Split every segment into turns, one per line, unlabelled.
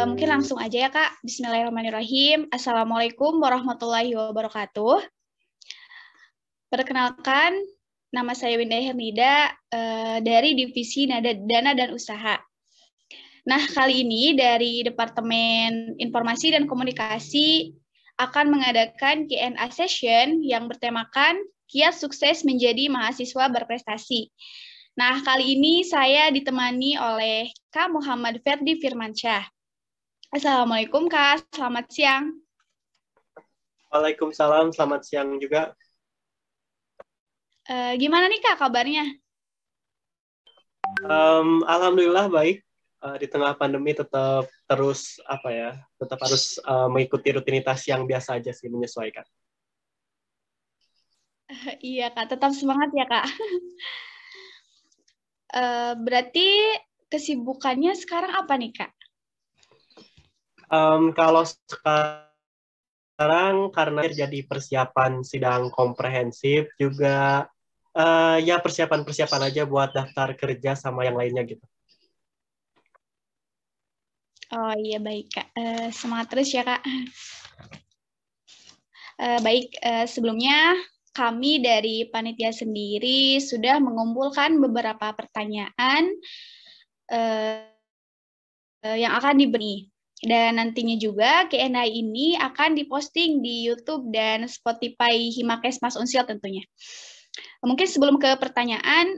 Mungkin langsung aja ya Kak. Bismillahirrahmanirrahim. Assalamualaikum warahmatullahi wabarakatuh. Perkenalkan, nama saya Winda Hermida dari Divisi Dana dan Usaha. Nah, kali ini dari Departemen Informasi dan Komunikasi akan mengadakan Q&A session yang bertemakan Kiat Sukses Menjadi Mahasiswa Berprestasi. Nah, kali ini saya ditemani oleh Kak Muhammad Ferdi Firmansyah. Assalamualaikum Kak, selamat siang.
Waalaikumsalam, selamat siang juga.
Gimana nih Kak kabarnya?
Alhamdulillah baik. Di tengah pandemi tetap harus mengikuti rutinitas yang biasa aja sih, menyesuaikan.
Iya Kak, tetap semangat ya Kak. Berarti kesibukannya sekarang apa nih Kak?
Kalau sekarang karena jadi persiapan sidang komprehensif juga ya persiapan aja buat daftar kerja sama yang lainnya gitu.
Oh iya baik Kak, semangat terus ya Kak. Baik, sebelumnya kami dari panitia sendiri sudah mengumpulkan beberapa pertanyaan yang akan diberi. Dan nantinya juga Q&A ini akan diposting di YouTube dan Spotify Himakes Mas Unsil tentunya. Mungkin sebelum ke pertanyaan,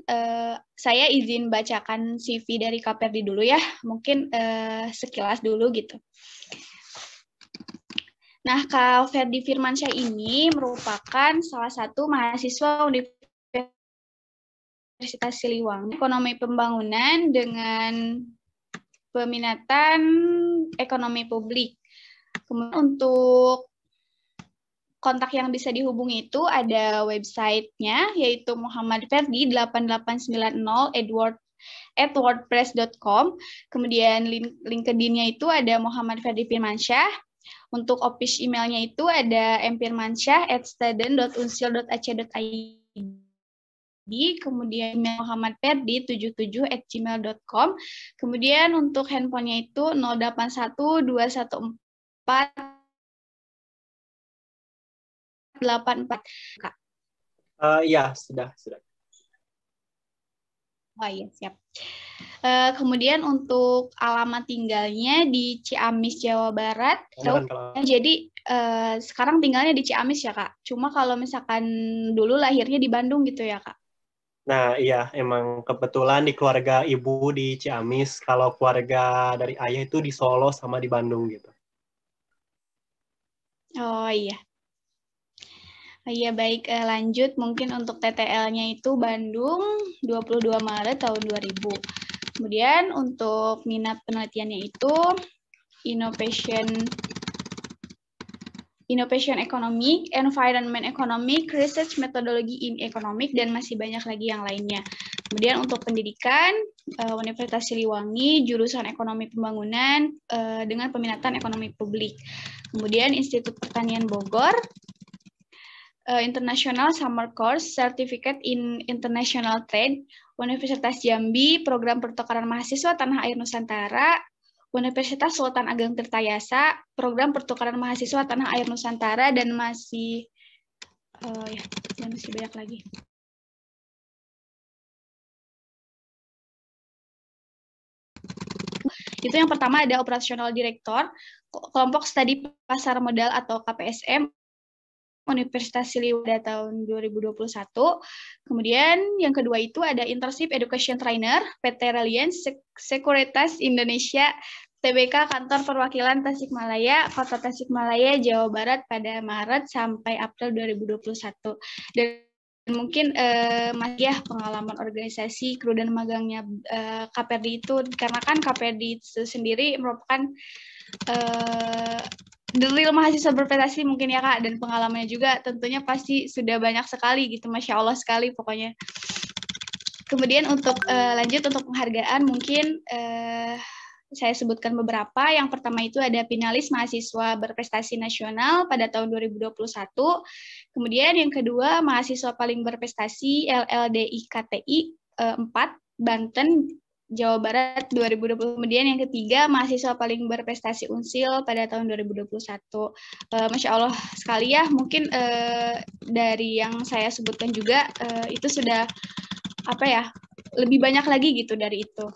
saya izin bacakan CV dari Kak Ferdi dulu ya. Mungkin sekilas dulu gitu. Nah, Kak Ferdi Firmansyah ini merupakan salah satu mahasiswa Universitas Siliwangi Ekonomi Pembangunan dengan peminatan ekonomi publik. Kemudian untuk kontak yang bisa dihubungi itu ada websitenya yaitu Muhammad Ferdi 8890@wordpress.com. Kemudian LinkedIn-nya itu ada Muhammad Ferdi Firmansyah. Untuk office emailnya itu ada mfirmansyah@student.unsil.ac.id. Kemudian email muhammadferdi77@gmail.com. Kemudian untuk handphonenya itu 081214 84. Kak.
Iya, sudah.
Oh iya, siap. Kemudian untuk alamat tinggalnya di Ciamis, Jawa Barat. Jadi sekarang tinggalnya di Ciamis ya, Kak. Cuma kalau misalkan dulu lahirnya di Bandung gitu ya, Kak.
Nah, iya, emang kebetulan di keluarga ibu di Ciamis, kalau keluarga dari ayah itu di Solo sama di Bandung gitu.
Oh iya. Iya baik, lanjut mungkin untuk TTL-nya itu Bandung 22 Maret tahun 2000. Kemudian untuk minat penelitiannya itu Innovation Economic, Environment Economic, Research Methodology in Economic, dan masih banyak lagi yang lainnya. Kemudian untuk pendidikan, Universitas Siliwangi, jurusan Ekonomi Pembangunan dengan peminatan Ekonomi Publik. Kemudian Institut Pertanian Bogor, International Summer Course, Certificate in International Trade, Universitas Jambi, Program Pertukaran Mahasiswa Tanah Air Nusantara, Universitas Sultan Ageng Tirtayasa, Program Pertukaran Mahasiswa Tanah Air Nusantara, dan masih banyak lagi. Itu yang pertama ada Operational Director, Kelompok Studi Pasar Modal atau KPSM, Universitas Siliwangi tahun 2021. Kemudian yang kedua itu ada Internship Education Trainer, PT Reliance Sekuritas Indonesia, TBK Kantor Perwakilan Tasikmalaya, Kota Tasikmalaya, Jawa Barat pada Maret sampai April 2021. Dan mungkin ya pengalaman organisasi, kru dan magangnya KPRD itu, karena kan KPRD itu sendiri merupakan the real mahasiswa berprestasi mungkin ya Kak, dan pengalamannya juga tentunya pasti sudah banyak sekali gitu, Masya Allah sekali pokoknya. Kemudian untuk lanjut untuk penghargaan mungkin saya sebutkan beberapa. Yang pertama itu ada finalis mahasiswa berprestasi nasional pada tahun 2021. Kemudian yang kedua mahasiswa paling berprestasi LLDI KTI 4, Banten, Jawa Barat 2020. Kemudian yang ketiga, mahasiswa paling berprestasi Unsil pada tahun 2021. Masya Allah sekali ya, mungkin dari yang saya sebutkan juga itu sudah lebih banyak lagi gitu dari itu.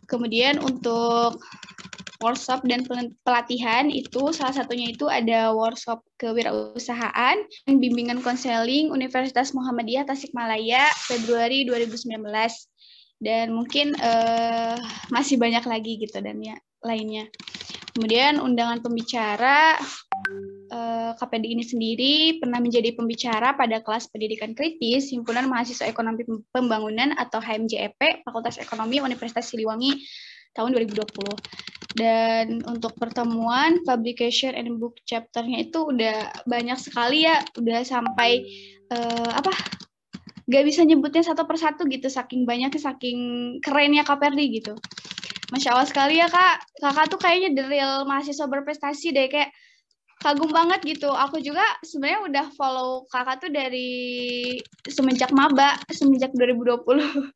Kemudian untuk workshop dan pelatihan itu salah satunya itu ada workshop kewirausahaan, bimbingan konseling Universitas Muhammadiyah Tasikmalaya Februari 2019, dan mungkin masih banyak lagi gitu dan ya lainnya. Kemudian undangan pembicara, KPD ini sendiri pernah menjadi pembicara pada kelas pendidikan kritis Himpunan Mahasiswa Ekonomi Pembangunan atau HMJEP Fakultas Ekonomi Universitas Siliwangi tahun 2020. Dan untuk pertemuan publication and book chapter-nya itu udah banyak sekali ya, udah sampai gak bisa nyebutnya satu persatu gitu, saking banyaknya, saking kerennya KPRD gitu. Masya Allah sekali ya Kak, Kakak tuh kayaknya the real mahasiswa berprestasi deh, kayak kagum banget gitu. Aku juga sebenarnya udah follow Kakak tuh dari semenjak maba, semenjak 2020.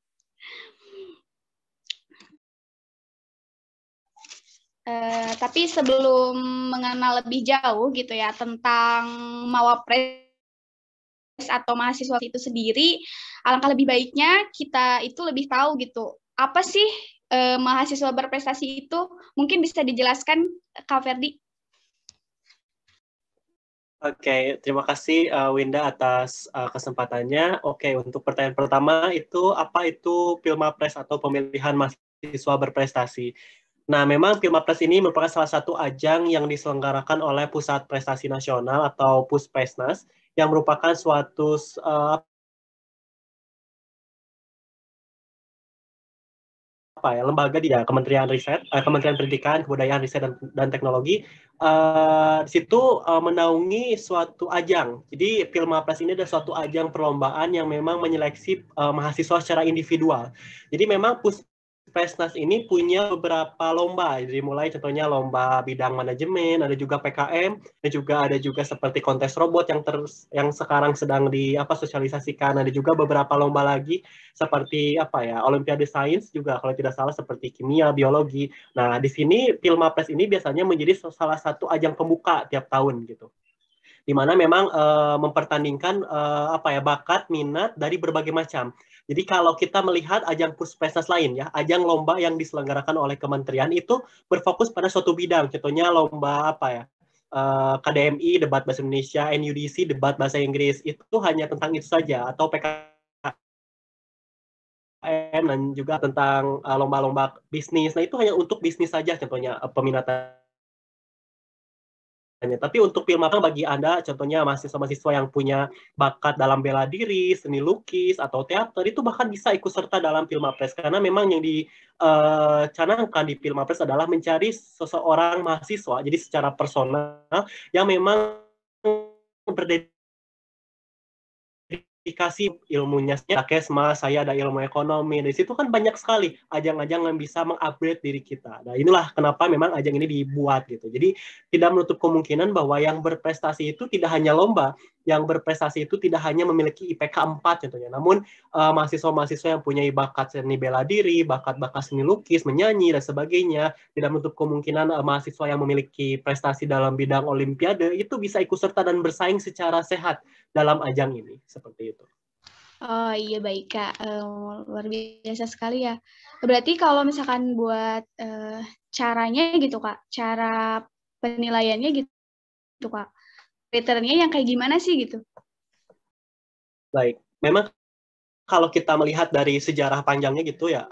Tapi sebelum mengenal lebih jauh gitu ya tentang Mawapres atau mahasiswa itu sendiri, alangkah lebih baiknya kita itu lebih tahu gitu, apa sih mahasiswa berprestasi itu? Mungkin bisa dijelaskan Kak Ferdi?
Oke, terima kasih Winda atas kesempatannya. Oke, untuk pertanyaan pertama itu apa itu Pilmapres atau pemilihan mahasiswa berprestasi? Nah, memang Pilmapres ini merupakan salah satu ajang yang diselenggarakan oleh Pusat Prestasi Nasional atau Puspresnas yang merupakan suatu lembaga di Kementerian Riset, Kementerian Pendidikan, Kebudayaan, Riset dan Teknologi. Di situ menaungi suatu ajang. Jadi Pilmapres ini adalah suatu ajang perlombaan yang memang menyeleksi mahasiswa secara individual. Jadi memang Puspresnas ini punya beberapa lomba. Jadi mulai contohnya lomba bidang manajemen, ada juga PKM, dan juga ada juga seperti kontes robot yang sekarang sedang sosialisasikan. Ada juga beberapa lomba lagi seperti Olimpiade Sains juga kalau tidak salah seperti kimia, biologi. Nah, di sini Pilmapres ini biasanya menjadi salah satu ajang pembuka tiap tahun gitu. Di mana memang mempertandingkan bakat, minat dari berbagai macam. Jadi kalau kita melihat ajang Puspresnas lain ya, ajang lomba yang diselenggarakan oleh kementerian itu berfokus pada suatu bidang. Contohnya lomba KDMI, debat bahasa Indonesia, NUDC, debat bahasa Inggris. Itu hanya tentang itu saja, atau dan juga tentang lomba-lomba bisnis. Nah, itu hanya untuk bisnis saja contohnya peminatannya. Tapi untuk Pilmapres bagi Anda, contohnya mahasiswa-mahasiswa yang punya bakat dalam bela diri, seni lukis, atau teater, itu bahkan bisa ikut serta dalam Pilmapres. Karena memang yang dicanangkan di Pilmapres adalah mencari seseorang mahasiswa, jadi secara personal, yang memang berdedikasi dikasih ilmunya, Kesma, saya ada ilmu ekonomi. Di situ kan banyak sekali ajang-ajang yang bisa mengupgrade diri kita. Nah, inilah kenapa memang ajang ini dibuat gitu. Jadi tidak menutup kemungkinan bahwa yang berprestasi itu tidak hanya lomba, yang berprestasi itu tidak hanya memiliki IPK 4 contohnya, namun mahasiswa-mahasiswa yang punya bakat seni bela diri, bakat-bakat seni lukis, menyanyi dan sebagainya, tidak menutup kemungkinan mahasiswa yang memiliki prestasi dalam bidang olimpiade itu bisa ikut serta dan bersaing secara sehat dalam ajang ini, seperti itu.
Oh iya baik Kak, luar biasa sekali ya. Berarti kalau misalkan buat caranya gitu Kak, cara penilaiannya gitu Kak, kriteria yang kayak gimana sih gitu?
Baik, memang kalau kita melihat dari sejarah panjangnya gitu ya,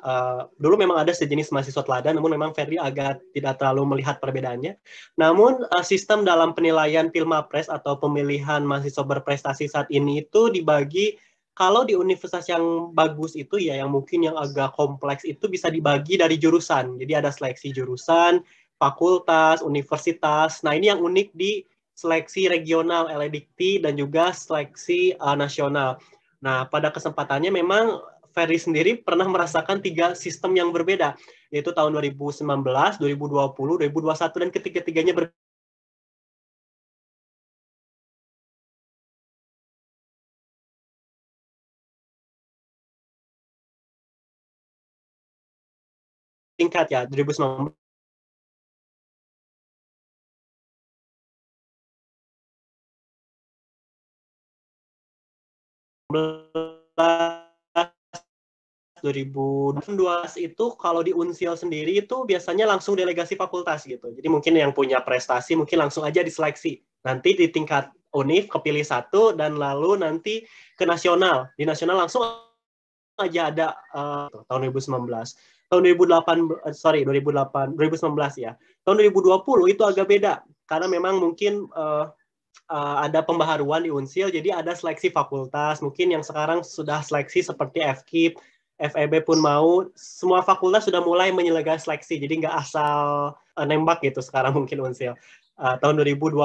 dulu memang ada sejenis mahasiswa teladan, namun memang Ferdi agak tidak terlalu melihat perbedaannya. Namun sistem dalam penilaian Pilmapres atau pemilihan mahasiswa berprestasi saat ini itu dibagi, kalau di universitas yang bagus itu ya, yang mungkin yang agak kompleks itu bisa dibagi dari jurusan. Jadi ada seleksi jurusan, fakultas, universitas. Nah ini yang unik di seleksi regional Eledikti dan juga seleksi nasional. Nah, pada kesempatannya memang Ferry sendiri pernah merasakan 3 sistem yang berbeda, yaitu tahun 2019, 2020, 2021, dan ketiga-tiganya tingkat ya 2019 2012 itu kalau di Unsil sendiri itu biasanya langsung delegasi fakultas gitu. Jadi mungkin yang punya prestasi mungkin langsung aja diseleksi. Nanti di tingkat UNIF kepilih satu dan lalu nanti ke nasional. Di nasional langsung aja ada tahun 2019. Tahun 2019 ya. Tahun 2020 itu agak beda karena memang mungkin ada pembaharuan di Unsil, jadi ada seleksi fakultas. Mungkin yang sekarang sudah seleksi seperti FKIP, FEB pun mau, semua fakultas sudah mulai menyelenggarakan seleksi, jadi nggak asal nembak gitu sekarang mungkin Unsil. Tahun 2020.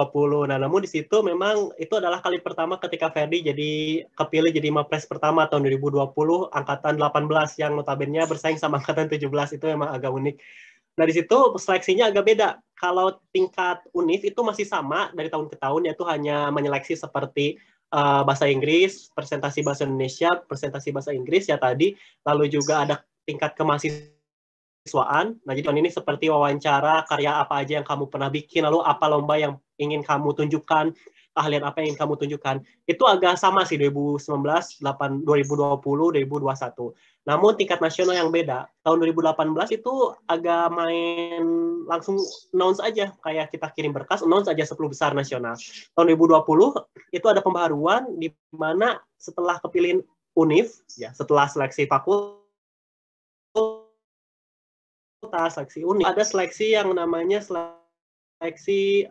Nah, namun di situ memang itu adalah kali pertama ketika Ferdi jadi kepilih jadi Mapres pertama tahun 2020, angkatan 18 yang notabene bersaing sama angkatan 17, itu memang agak unik. Nah, di situ seleksinya agak beda. Kalau tingkat UNIF itu masih sama dari tahun ke tahun, yaitu hanya menyeleksi seperti bahasa Inggris, presentasi bahasa Indonesia, presentasi bahasa Inggris ya tadi, lalu juga ada tingkat kemahasiswaan. Nah, jadi tahun ini seperti wawancara, karya apa aja yang kamu pernah bikin, lalu apa lomba yang ingin kamu tunjukkan, keahlian apa yang ingin kamu tunjukkan. Itu agak sama sih 2019, 2020, 2021. Namun tingkat nasional yang beda. Tahun 2018 itu agak main langsung announce aja, kayak kita kirim berkas, announce aja 10 besar nasional. Tahun 2020 itu ada pembaharuan di mana setelah kepilih UNIF, ya setelah seleksi fakultas, seleksi UNIF, ada seleksi yang namanya seleksi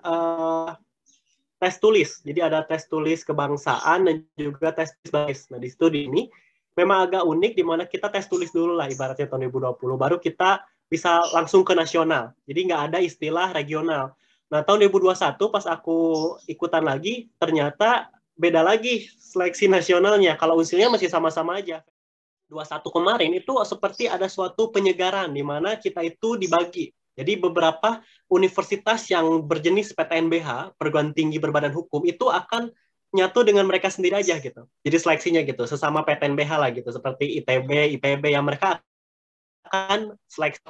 tes tulis. Jadi ada tes tulis kebangsaan dan juga tes tulis. Nah, di studi ini memang agak unik di mana kita tes tulis dulu lah ibaratnya tahun 2020, baru kita bisa langsung ke nasional. Jadi nggak ada istilah regional. Nah, tahun 2021 pas aku ikutan lagi, ternyata beda lagi seleksi nasionalnya. Kalau unsilnya masih sama-sama aja. 21 kemarin itu seperti ada suatu penyegaran di mana kita itu dibagi. Jadi beberapa universitas yang berjenis PTNBH, perguruan tinggi berbadan hukum, itu akan nyatu dengan mereka sendiri aja gitu. Jadi seleksinya gitu, sesama PTNBH lah gitu, seperti ITB, IPB yang mereka akan seleksi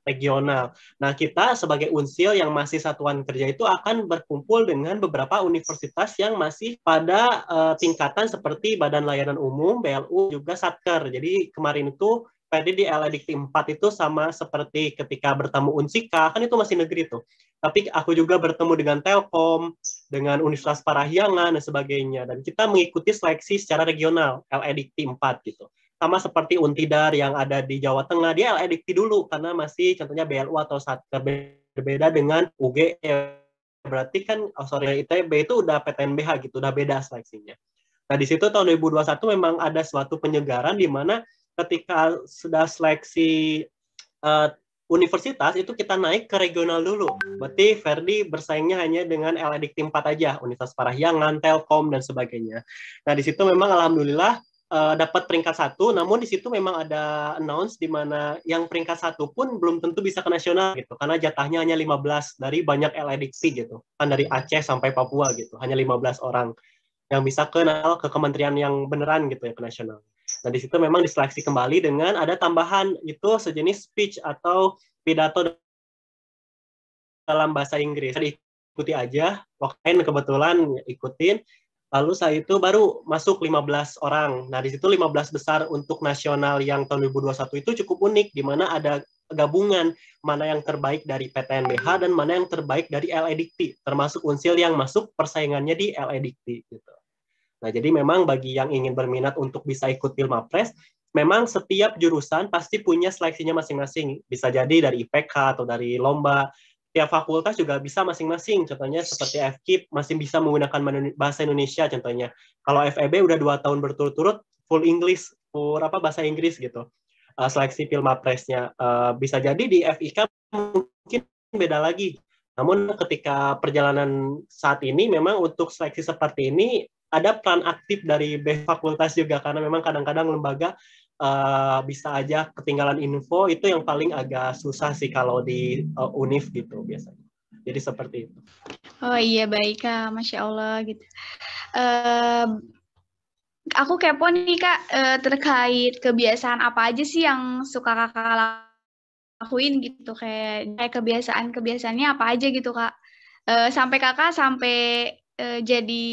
regional. Nah, kita sebagai Unsil yang masih satuan kerja itu akan berkumpul dengan beberapa universitas yang masih pada tingkatan seperti Badan Layanan Umum, BLU, juga Satker. Jadi kemarin itu Ferdi di LADIKTI 4 itu sama seperti ketika bertemu Unsika, kan itu masih negeri tuh. Tapi aku juga bertemu dengan Telkom, dengan Universitas Parahyangan, dan sebagainya. Dan kita mengikuti seleksi secara regional, LADIKTI 4 gitu. Sama seperti Untidar yang ada di Jawa Tengah, dia LADIKTI dulu, karena masih contohnya BLU atau Satker. Berbeda dengan UG, berarti kan, ITB itu udah PTNBH gitu, udah beda seleksinya. Nah, di situ tahun 2021 memang ada suatu penyegaran di mana ketika sudah seleksi universitas, itu kita naik ke regional dulu. Berarti Ferdi bersaingnya hanya dengan LADIKTI 4 aja, Universitas Parahyangan, Telkom, dan sebagainya. Nah, di situ memang alhamdulillah dapat peringkat 1, namun di situ memang ada announce di mana yang peringkat 1 pun belum tentu bisa ke nasional gitu, karena jatahnya hanya 15 dari banyak LADIKTI gitu. Kan dari Aceh sampai Papua gitu, hanya 15 orang yang bisa kenal ke kementerian yang beneran gitu ya, ke nasional. Nah, di situ memang diseleksi kembali dengan ada tambahan itu sejenis speech atau pidato dalam bahasa Inggris. Ikuti aja, waktu kebetulan ikutin, lalu saya itu baru masuk 15 orang. Nah, di situ 15 besar untuk nasional yang tahun 2021 itu cukup unik, di mana ada gabungan mana yang terbaik dari PTNBH dan mana yang terbaik dari LADIKTI, termasuk Unsil yang masuk persaingannya di LADIKTI gitu. Nah, jadi memang bagi yang ingin berminat untuk bisa ikut Pilmapres, memang setiap jurusan pasti punya seleksinya masing-masing. Bisa jadi dari IPK atau dari lomba. Tiap fakultas juga bisa masing-masing. Contohnya seperti FKIP masih bisa menggunakan bahasa Indonesia contohnya. Kalau FEB udah 2 tahun berturut-turut full English, full bahasa Inggris gitu. Seleksi Pilmapresnya. Bisa jadi di FIK mungkin beda lagi. Namun ketika perjalanan saat ini memang untuk seleksi seperti ini ada peran aktif dari fakultas juga, karena memang kadang-kadang lembaga bisa aja ketinggalan info, itu yang paling agak susah sih kalau di UNIF gitu biasanya. Jadi seperti itu.
Oh iya, baik Kak, Masya Allah gitu. Aku kepo nih Kak, terkait kebiasaan apa aja sih yang suka Kakak lakuin gitu, kayak kebiasaan-kebiasaannya apa aja gitu Kak. Sampai Kakak jadi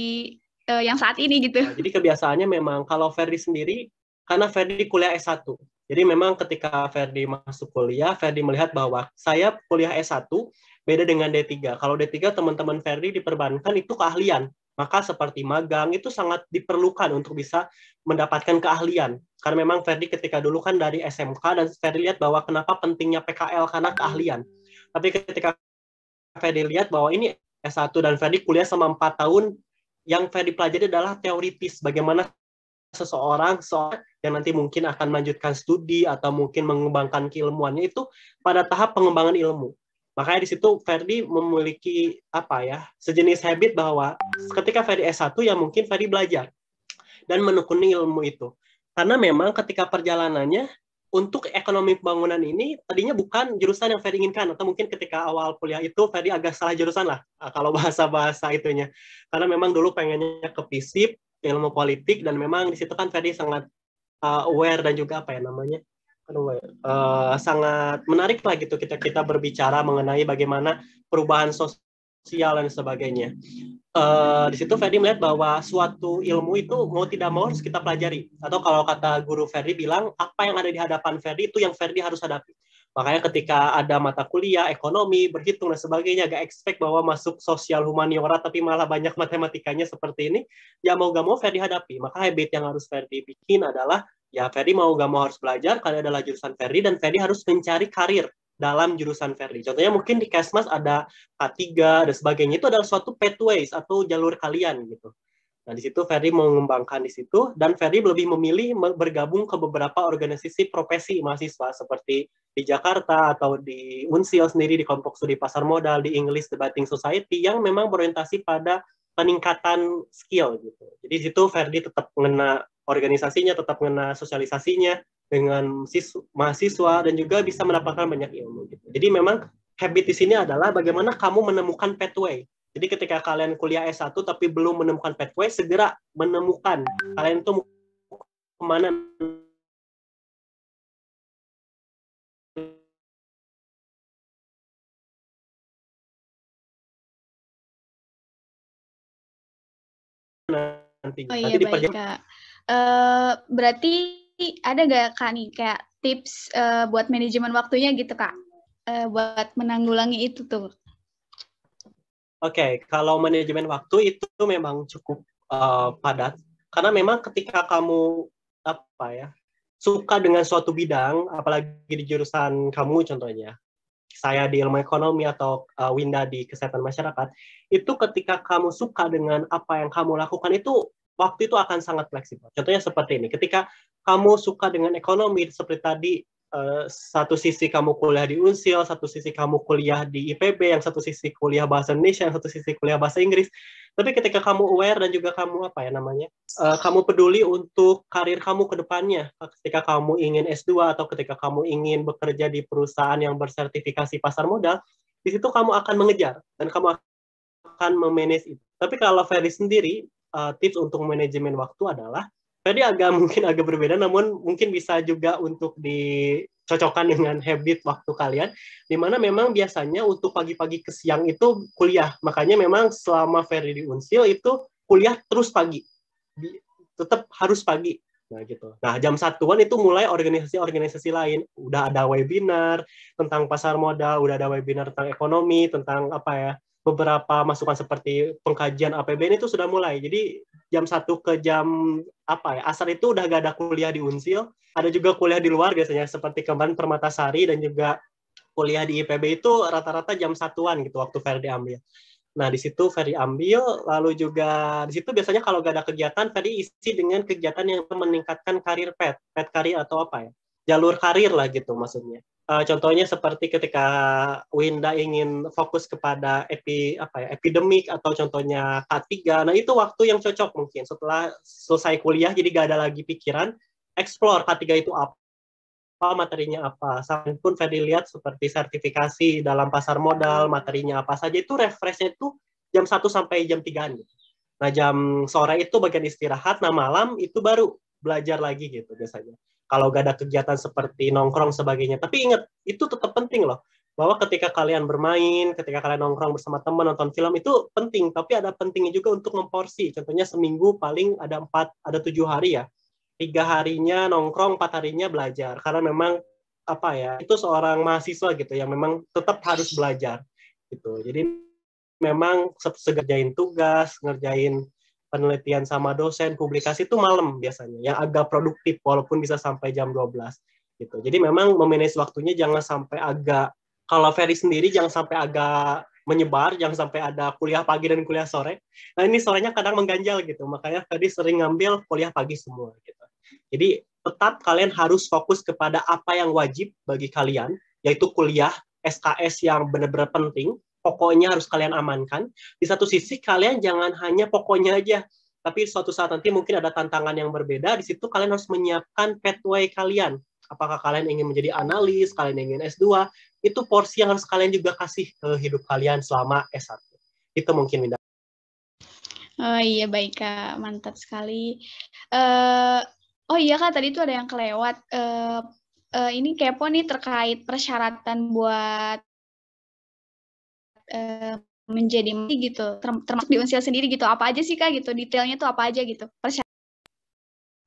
yang saat ini gitu.
Jadi kebiasaannya memang kalau Ferdi sendiri, karena Ferdi kuliah S1. Jadi memang ketika Ferdi masuk kuliah, Ferdi melihat bahwa saya kuliah S1 beda dengan D3. Kalau D3 teman-teman Ferdi di perbankan itu keahlian. Maka seperti magang itu sangat diperlukan untuk bisa mendapatkan keahlian. Karena memang Ferdi ketika dulu kan dari SMK dan Ferdi lihat bahwa kenapa pentingnya PKL karena keahlian. Tapi ketika Ferdi lihat bahwa ini S1 dan Ferdi kuliah selama 4 tahun, yang Ferdi pelajari adalah teoritis, bagaimana seseorang yang nanti mungkin akan melanjutkan studi atau mungkin mengembangkan keilmuannya itu pada tahap pengembangan ilmu. Makanya di situ Ferdi memiliki sejenis habit bahwa ketika Ferdi S1 ya mungkin Ferdi belajar dan menekuni ilmu itu. Karena memang ketika perjalanannya untuk ekonomi pembangunan ini tadinya bukan jurusan yang Ferdi inginkan, atau mungkin ketika awal kuliah itu Ferdi agak salah jurusan lah kalau bahasa itunya. Karena memang dulu pengennya ke FISIP, ilmu politik, dan memang di situ kan Ferdi sangat aware dan juga sangat menarik lah gitu kita berbicara mengenai bagaimana perubahan sosial dan sebagainya. Di situ Ferdi melihat bahwa suatu ilmu itu mau tidak mau harus kita pelajari. Atau kalau kata guru Ferdi bilang, apa yang ada di hadapan Ferdi itu yang Ferdi harus hadapi. Makanya ketika ada mata kuliah, ekonomi, berhitung, dan sebagainya, gak expect bahwa masuk sosial humaniora, tapi malah banyak matematikanya seperti ini, ya mau gak mau Ferdi hadapi. Maka habit yang harus Ferdi bikin adalah, ya Ferdi mau gak mau harus belajar, karena adalah jurusan Ferdi, dan Ferdi harus mencari karir dalam jurusan Ferdi. Contohnya mungkin di Kesmas ada K3 dan sebagainya, itu adalah suatu pathways atau jalur kalian gitu. Nah, di situ Ferdi mengembangkan di situ, dan Ferdi lebih memilih bergabung ke beberapa organisasi profesi mahasiswa seperti di Jakarta atau di Unsil sendiri, di kelompok studi pasar modal, di English Debating Society yang memang berorientasi pada peningkatan skill gitu. Jadi di situ Ferdi tetap mengena organisasinya, tetap mengena sosialisasinya dengan mahasiswa dan juga bisa mendapatkan banyak ilmu gitu. Jadi memang habit di sini adalah bagaimana kamu menemukan pathway. Jadi ketika kalian kuliah S1 tapi belum menemukan pathway, segera menemukan kalian itu kemana nanti.
Oh iya, baik Kak. Berarti ada nggak Kak nih kayak tips buat manajemen waktunya gitu Kak? Buat menanggulangi itu tuh.
Oke, kalau manajemen waktu itu memang cukup padat. Karena memang ketika kamu suka dengan suatu bidang, apalagi di jurusan kamu contohnya, saya di ilmu ekonomi atau Winda di kesehatan masyarakat, itu ketika kamu suka dengan apa yang kamu lakukan itu waktu itu akan sangat fleksibel. Contohnya seperti ini, ketika kamu suka dengan ekonomi seperti tadi, satu sisi kamu kuliah di Unsil, satu sisi kamu kuliah di IPB, yang satu sisi kuliah bahasa Indonesia, yang satu sisi kuliah bahasa Inggris. Tapi ketika kamu aware dan juga kamu kamu peduli untuk karir kamu ke depannya, ketika kamu ingin S2 atau ketika kamu ingin bekerja di perusahaan yang bersertifikasi pasar modal, di situ kamu akan mengejar dan kamu akan memanage itu. Tapi kalau Ferdi sendiri, tips untuk manajemen waktu adalah Ferdi mungkin agak berbeda, namun mungkin bisa juga untuk dicocokkan dengan habit waktu kalian, di mana memang biasanya untuk pagi-pagi ke siang itu kuliah. Makanya memang selama Ferdi di Unsil itu kuliah terus pagi. Tetap harus pagi. Nah, gitu. Nah, jam 1-an itu mulai organisasi-organisasi lain. Udah ada webinar tentang pasar modal, udah ada webinar tentang ekonomi, tentang beberapa masukan seperti pengkajian APBN itu sudah mulai. Jadi jam 1 ke jam asar itu udah gak ada kuliah di Unsil. Ada juga kuliah di luar biasanya seperti kemarin Permatasari dan juga kuliah di IPB itu rata-rata jam 1-an gitu waktu Ferdi ambil. Nah, di situ Ferdi ambil, lalu juga di situ biasanya kalau gak ada kegiatan, Ferdi isi dengan kegiatan yang meningkatkan karir pet karir atau jalur karir lah gitu maksudnya. Contohnya seperti ketika Winda ingin fokus kepada epidemik atau contohnya K3, nah itu waktu yang cocok mungkin setelah selesai kuliah, jadi gak ada lagi pikiran, explore K3 itu apa, materinya apa. Sampai pun Ferdi lihat seperti sertifikasi dalam pasar modal, materinya apa saja, itu refreshnya itu jam 1 sampai jam 3-an gitu. Nah, jam sore itu bagian istirahat, nah malam itu baru belajar lagi gitu biasanya. kalau gak ada kegiatan seperti nongkrong sebagainya. Tapi ingat, itu tetap penting loh. Bahwa ketika kalian bermain, ketika kalian nongkrong bersama teman, nonton film, itu penting. Tapi ada pentingnya juga untuk memporsi. Contohnya seminggu paling ada 7 hari ya. 3 harinya nongkrong, 4 harinya belajar. Karena memang apa ya, itu seorang mahasiswa gitu yang memang tetap harus belajar gitu. Jadi memang ngerjain tugas, ngerjain penelitian sama dosen, publikasi itu malam biasanya, yang agak produktif walaupun bisa sampai jam 12 gitu. Jadi memang memanage waktunya jangan sampai agak, kalau Ferry sendiri jangan sampai agak menyebar, jangan sampai ada kuliah pagi dan kuliah sore. Nah ini sorenya kadang mengganjal gitu, makanya Ferry sering ngambil kuliah pagi semua gitu. Jadi tetap kalian harus fokus kepada apa yang wajib bagi kalian, yaitu kuliah, SKS yang benar-benar penting, pokoknya harus kalian amankan. Di satu sisi kalian jangan hanya pokoknya aja, tapi suatu saat nanti mungkin ada tantangan yang berbeda. Di situ kalian harus menyiapkan pathway kalian. Apakah kalian ingin menjadi analis, kalian ingin S2, itu porsi yang harus kalian juga kasih ke hidup kalian selama S1. Itu mungkin, Winda.
Oh iya, baik Kak. Mantap sekali. Oh iya Kak, tadi tuh ada yang kelewat. Ini kepo nih terkait persyaratan buat menjadi gitu, termasuk di Unsil sendiri gitu. Apa aja sih Kak gitu? Detailnya tuh apa aja gitu?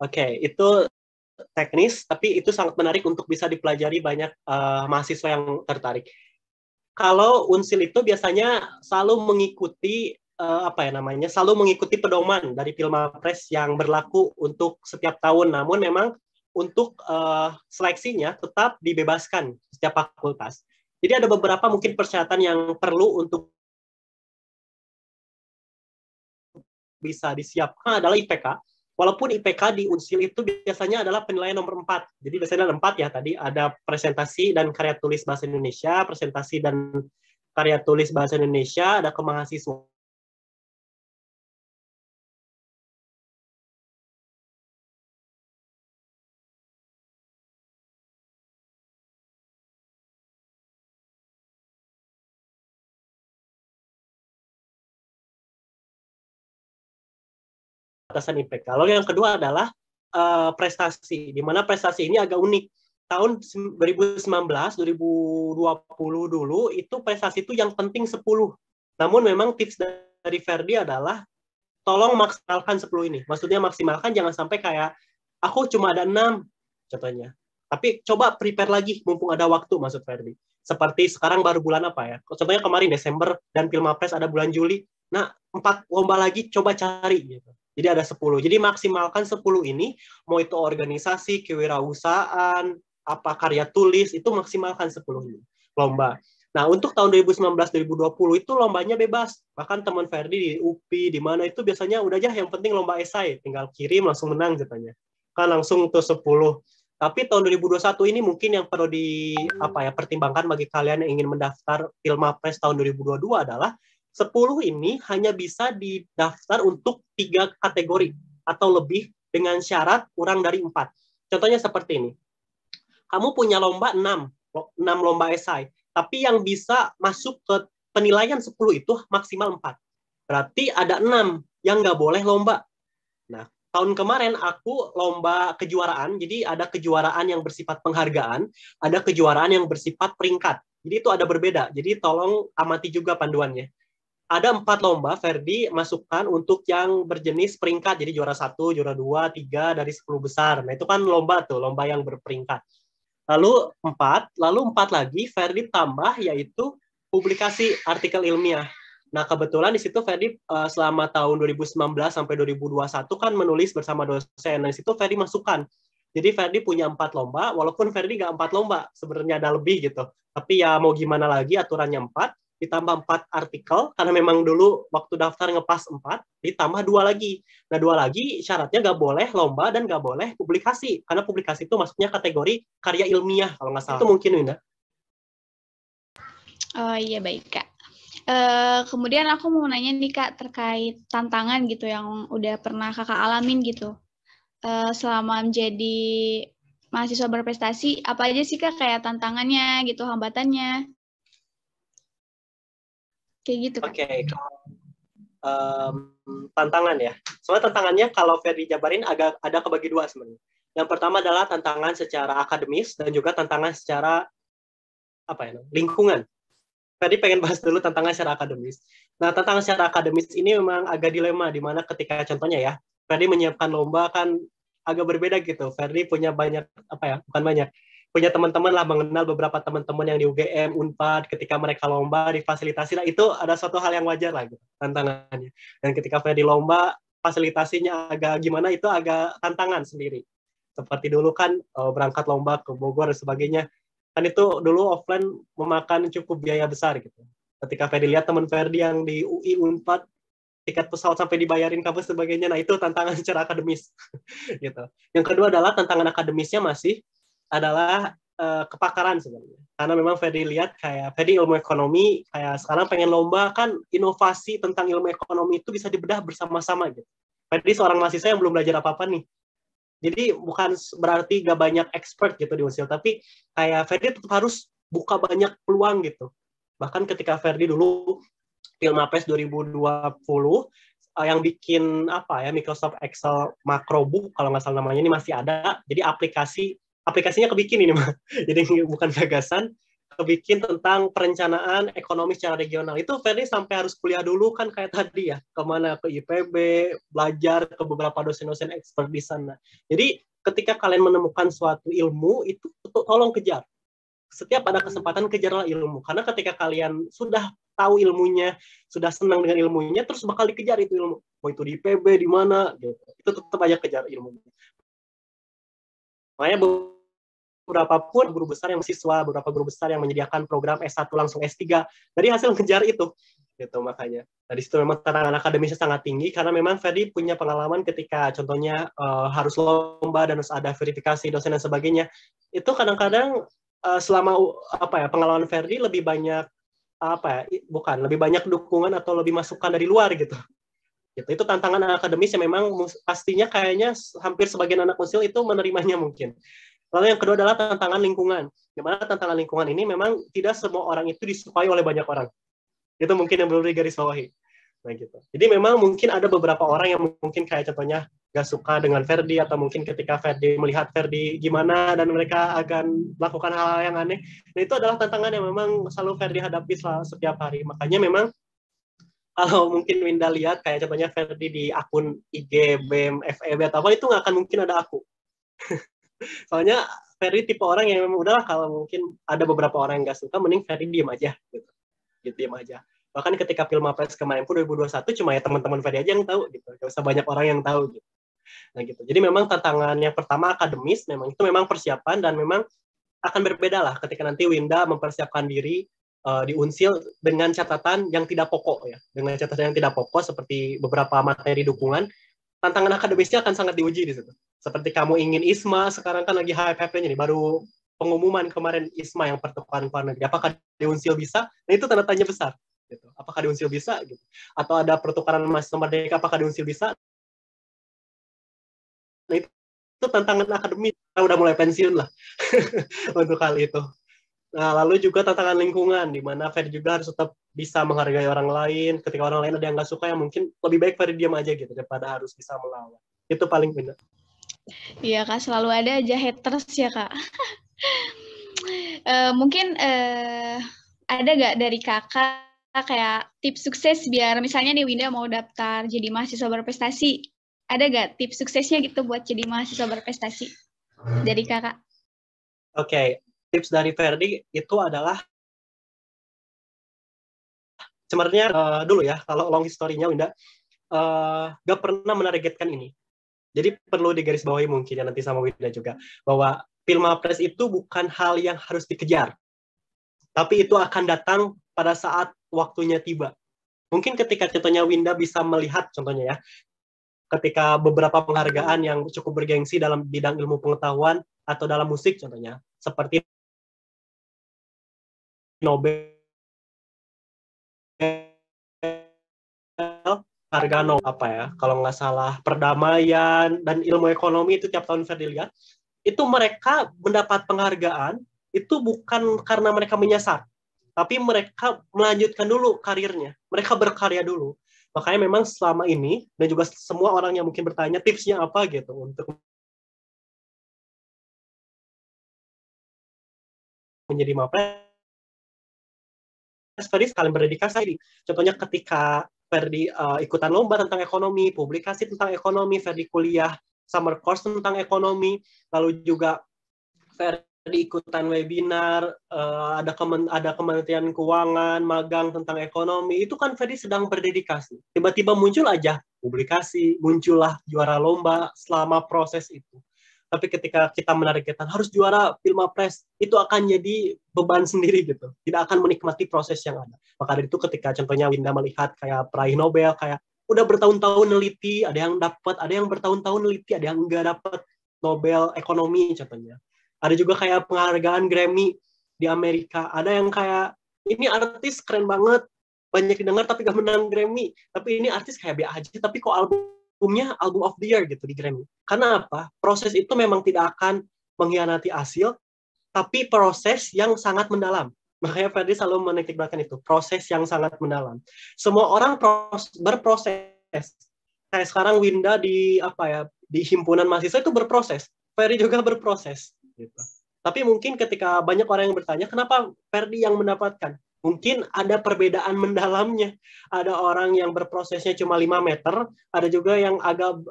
Oke, itu teknis, tapi itu sangat menarik untuk bisa dipelajari banyak mahasiswa yang tertarik. Kalau Unsil itu biasanya selalu mengikuti selalu mengikuti pedoman dari Pilmapres yang berlaku untuk setiap tahun. Namun memang untuk seleksinya tetap dibebaskan setiap fakultas. Jadi ada beberapa mungkin persyaratan yang perlu untuk bisa disiapkan adalah IPK. Walaupun IPK di Unsil itu biasanya adalah penilaian nomor 4. Jadi biasanya ada 4 ya, tadi ada presentasi dan karya tulis bahasa Indonesia, presentasi dan karya tulis bahasa Indonesia, ada kemahasiswaan, batasan IPK. Lalu yang kedua adalah prestasi, di mana prestasi ini agak unik. Tahun 2019, 2020 dulu, itu prestasi itu yang penting 10. Namun memang tips dari Ferdi adalah tolong maksimalkan 10 ini. Maksudnya maksimalkan jangan sampai kayak aku cuma ada 6 contohnya. Tapi coba prepare lagi mumpung ada waktu, maksud Ferdi. Seperti sekarang baru bulan apa ya? Contohnya kemarin Desember dan Pilmapres ada bulan Juli. Nah, 4 lomba lagi coba cari gitu. Jadi ada 10. Jadi maksimalkan 10 ini, mau itu organisasi, kewirausahaan, apa karya tulis, itu maksimalkan 10 ini. Lomba. Nah, untuk tahun 2019-2020 itu lombanya bebas. Bahkan teman Ferdi di UPI, di mana itu biasanya udah aja yang penting lomba esai. Tinggal kirim, langsung menang katanya. Kan langsung tuh 10. Tapi tahun 2021 ini mungkin yang perlu pertimbangkan bagi kalian yang ingin mendaftar Pilmapres tahun 2022 adalah 10 ini hanya bisa didaftar untuk 3 kategori atau lebih dengan syarat kurang dari 4. Contohnya seperti ini. Kamu punya lomba 6 lomba esai, tapi yang bisa masuk ke penilaian 10 itu maksimal 4. Berarti ada 6 yang nggak boleh lomba. Nah, tahun kemarin aku lomba kejuaraan, jadi ada kejuaraan yang bersifat penghargaan, ada kejuaraan yang bersifat peringkat. Jadi itu ada berbeda, jadi tolong amati juga panduannya. Ada 4 lomba, Ferdi masukkan untuk yang berjenis peringkat, jadi juara 1, juara 2, 3 dari 10 besar. Nah, itu kan lomba tuh, lomba yang berperingkat. Lalu 4 lagi Ferdi tambah yaitu publikasi artikel ilmiah. Nah, kebetulan di situ Ferdi selama tahun 2019 sampai 2021 kan menulis bersama dosen. Nah, di situ Ferdi masukkan. Jadi Ferdi punya 4 lomba, walaupun Ferdi nggak 4 lomba, sebenarnya ada lebih gitu. Tapi ya mau gimana lagi, aturannya 4, ditambah 4 artikel, karena memang dulu waktu daftar ngepas 4, ditambah 2 lagi. Nah, 2 lagi syaratnya nggak boleh lomba dan nggak boleh publikasi, karena publikasi itu masuknya kategori karya ilmiah, kalau nggak salah. Itu mungkin, Winda.
Oh iya, baik Kak. Kemudian aku mau nanya nih Kak, terkait tantangan gitu yang udah pernah Kakak alamin gitu. Selama menjadi mahasiswa berprestasi, apa aja sih Kak kayak tantangannya gitu, hambatannya? Kayak gitu Kak.
Oke, tantangan ya. Soalnya tantangannya kalau Ferdi jabarin agak ada kebagi dua sebenarnya. Yang pertama adalah tantangan secara akademis dan juga tantangan secara lingkungan. Tadi pengen bahas dulu tantangan secara akademis. Nah, tantangan secara akademis ini memang agak dilema, di mana ketika contohnya ya, Ferdi menyiapkan lomba kan agak berbeda gitu. Ferdi punya banyak, bukan banyak, punya teman-teman lah, mengenal beberapa teman-teman yang di UGM, Unpad, ketika mereka lomba, difasilitasi, lah itu ada suatu hal yang wajar lah gitu, tantangannya. Dan ketika Ferdi lomba, fasilitasinya agak gimana, itu agak tantangan sendiri. Seperti dulu kan, berangkat lomba ke Bogor dan sebagainya, kan itu dulu offline memakan cukup biaya besar gitu. Ketika Ferdi lihat teman Ferdi yang di UI Unpad tiket pesawat sampai dibayarin kampus sebagainya, nah itu tantangan secara akademis gitu. Yang kedua adalah tantangan akademisnya masih adalah kepakaran sebenarnya. Karena memang Ferdi lihat kayak Ferdi ilmu ekonomi, kayak sekarang pengen lomba kan inovasi tentang ilmu ekonomi itu bisa dibedah bersama-sama gitu. Ferdi seorang mahasiswa yang belum belajar apa-apa nih, jadi bukan berarti gak banyak expert gitu di Unsil, tapi kayak Ferdi tetap harus buka banyak peluang gitu. Bahkan ketika Ferdi dulu Filmapres 2020 yang bikin Microsoft Excel Macrobook kalau nggak salah namanya ini masih ada. Jadi aplikasinya kebikin ini mah. Jadi bukan gagasan, kebikin tentang perencanaan ekonomi secara regional. Itu Ferdi sampai harus kuliah dulu kan kayak tadi ya, kemana, ke IPB, belajar ke beberapa dosen-dosen expert di sana. Jadi ketika kalian menemukan suatu ilmu, itu tolong kejar. Setiap ada kesempatan, kejarlah ilmu. Karena ketika kalian sudah tahu ilmunya, sudah senang dengan ilmunya, terus bakal dikejar itu ilmu. Mau itu di IPB, di mana, gitu. Itu tetap aja kejar ilmunya. Makanya beberapa pun guru besar yang mahasiswa, beberapa guru besar yang menyediakan program S1 langsung S3 dari hasil ngejar itu gitu. Makanya dari situ memang tantangan akademisnya sangat tinggi karena memang Ferdi punya pengalaman ketika contohnya harus lomba dan harus ada verifikasi dosen dan sebagainya. Itu kadang-kadang selama pengalaman Ferdi lebih banyak lebih banyak dukungan atau lebih masukan dari luar gitu. Itu tantangan akademis yang memang pastinya kayaknya hampir sebagian anak Unsil itu menerimanya mungkin. Lalu yang kedua adalah tantangan lingkungan. Di mana tantangan lingkungan ini memang tidak semua orang itu disukai oleh banyak orang. Itu mungkin yang perlu digarisbawahi. Nah gitu. Jadi memang mungkin ada beberapa orang yang mungkin kayak contohnya gak suka dengan Ferdi, atau mungkin ketika Ferdi melihat Ferdi gimana dan mereka akan melakukan hal-hal yang aneh. Nah itu adalah tantangan yang memang selalu Ferdi hadapi setiap hari. Makanya memang kalau mungkin Winda lihat kayak contohnya Ferdi di akun IG, BEM, FEB atau apa, itu nggak akan mungkin ada aku. Soalnya Ferry tipe orang yang memang udahlah, kalau mungkin ada beberapa orang yang nggak suka, mending Ferry diem aja gitu. Diem aja. Bahkan ketika Filmapres kemarin pun 2021 cuma ya teman-teman Ferry aja yang tahu gitu. Gak usah banyak orang yang tahu gitu. Nah gitu. Jadi memang tantangannya pertama akademis, memang itu memang persiapan, dan memang akan berbeda lah ketika nanti Winda mempersiapkan diri di Unsil dengan catatan yang tidak pokok ya. Dengan catatan yang tidak pokok seperti beberapa materi dukungan, tantangan akademisnya akan sangat diuji di situ. Seperti kamu ingin ISMA, sekarang kan lagi hype-nya nih, baru pengumuman kemarin ISMA yang pertukaran luar negeri. Apakah di Unsil bisa? Nah itu tanda tanya besar. Gitu. Apakah di Unsil bisa? Gitu. Atau ada pertukaran mahasiswa merdeka, apakah di Unsil bisa? Nah itu tantangan akademis. Kita udah mulai pensiun lah untuk hal itu. Nah, lalu juga tantangan lingkungan, di mana Ferry juga harus tetap bisa menghargai orang lain. Ketika orang lain ada yang nggak suka, yang mungkin lebih baik Ferry diam aja gitu, daripada harus bisa melawan. Itu paling benar.
Iya Kak, selalu ada aja haters ya Kak. Mungkin ada nggak dari Kakak kayak tips sukses biar misalnya nih Winda mau daftar jadi mahasiswa berprestasi, ada nggak tips suksesnya gitu buat jadi mahasiswa berprestasi dari Kakak?
Oke, tips dari Ferdi itu adalah sebenarnya dulu ya, kalau long history-nya Winda gak pernah menargetkan ini. Jadi perlu digarisbawahi mungkin ya nanti sama Winda juga, bahwa Filmapres itu bukan hal yang harus dikejar, tapi itu akan datang pada saat waktunya tiba. Mungkin ketika contohnya Winda bisa melihat contohnya ya, ketika beberapa penghargaan yang cukup bergengsi dalam bidang ilmu pengetahuan atau dalam musik contohnya, seperti Nobel, harga Nobel kalau nggak salah perdamaian dan ilmu ekonomi, itu tiap tahun Ferdi lihat, itu mereka mendapat penghargaan itu bukan karena mereka menyasar, tapi mereka melanjutkan dulu karirnya, mereka berkarya dulu. Makanya memang selama ini, dan juga semua orang yang mungkin bertanya tipsnya apa gitu untuk menjadi Mapres, Ferdi sekalian berdedikasi. Contohnya ketika Ferdi ikutan lomba tentang ekonomi, publikasi tentang ekonomi, Ferdi kuliah summer course tentang ekonomi, lalu juga Ferdi ikutan webinar, ada Kementerian Keuangan, magang tentang ekonomi, itu kan Ferdi sedang berdedikasi. Tiba-tiba muncul aja publikasi, muncullah juara lomba selama proses itu. Tapi ketika kita menargetkan harus juara Pilmapres, itu akan jadi beban sendiri gitu. Tidak akan menikmati proses yang ada. Maka dari itu ketika contohnya Winda melihat kayak peraih Nobel, kayak udah bertahun-tahun neliti, ada yang dapat, ada yang bertahun-tahun neliti, ada yang enggak dapat Nobel ekonomi contohnya. Ada juga kayak penghargaan Grammy di Amerika. Ada yang kayak, ini artis keren banget, banyak didengar tapi gak menang Grammy. Tapi ini artis kayak biasa aja, tapi kok albumnya album of the year gitu di Grammy. Karena apa? Proses itu memang tidak akan mengkhianati hasil, tapi proses yang sangat mendalam. Makanya Ferdi selalu menitikberatkan itu, proses yang sangat mendalam. Semua orang berproses. Kayak sekarang Winda di himpunan mahasiswa itu berproses. Ferdi juga berproses. Gitu. Tapi mungkin ketika banyak orang yang bertanya, kenapa Ferdi yang mendapatkan? Mungkin ada perbedaan mendalamnya. Ada orang yang berprosesnya cuma 5 meter, ada juga yang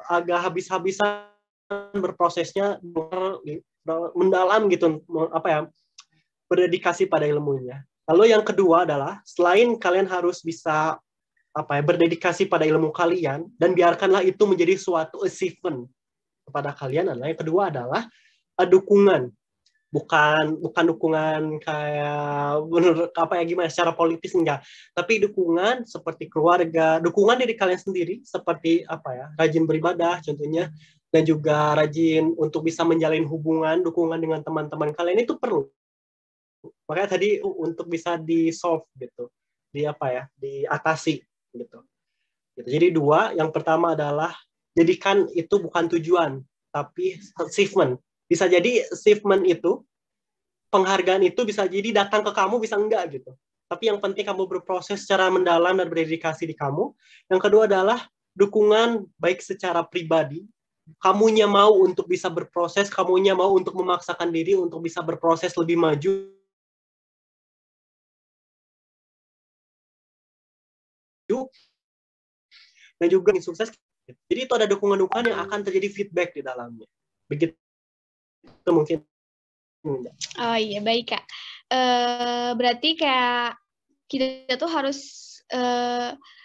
agak habis-habisan berprosesnya mendalam gitu, berdedikasi pada ilmunya. Lalu yang kedua adalah, selain kalian harus bisa berdedikasi pada ilmu kalian, dan biarkanlah itu menjadi suatu achievement kepada kalian, adalah yang kedua adalah dukungan, bukan dukungan kayak gimana secara politis enggak, tapi dukungan seperti keluarga, dukungan diri kalian sendiri seperti rajin beribadah contohnya, dan juga rajin untuk bisa menjalin hubungan, dukungan dengan teman-teman kalian itu perlu. Makanya tadi untuk bisa di solve gitu, diatasi gitu. Jadi dua, yang pertama adalah jadikan itu bukan tujuan tapi achievement. Bisa jadi achievement itu, penghargaan itu bisa jadi datang ke kamu, bisa enggak gitu. Tapi yang penting kamu berproses secara mendalam dan berdedikasi di kamu. Yang kedua adalah dukungan baik secara pribadi, kamunya mau untuk bisa berproses, kamunya mau untuk memaksakan diri untuk bisa berproses lebih maju, dan juga ingin sukses. Jadi itu ada dukungan-dukungan yang akan terjadi feedback di dalamnya. Begitu mungkin.
Oh iya, baik Kak. Berarti kayak kita tuh harus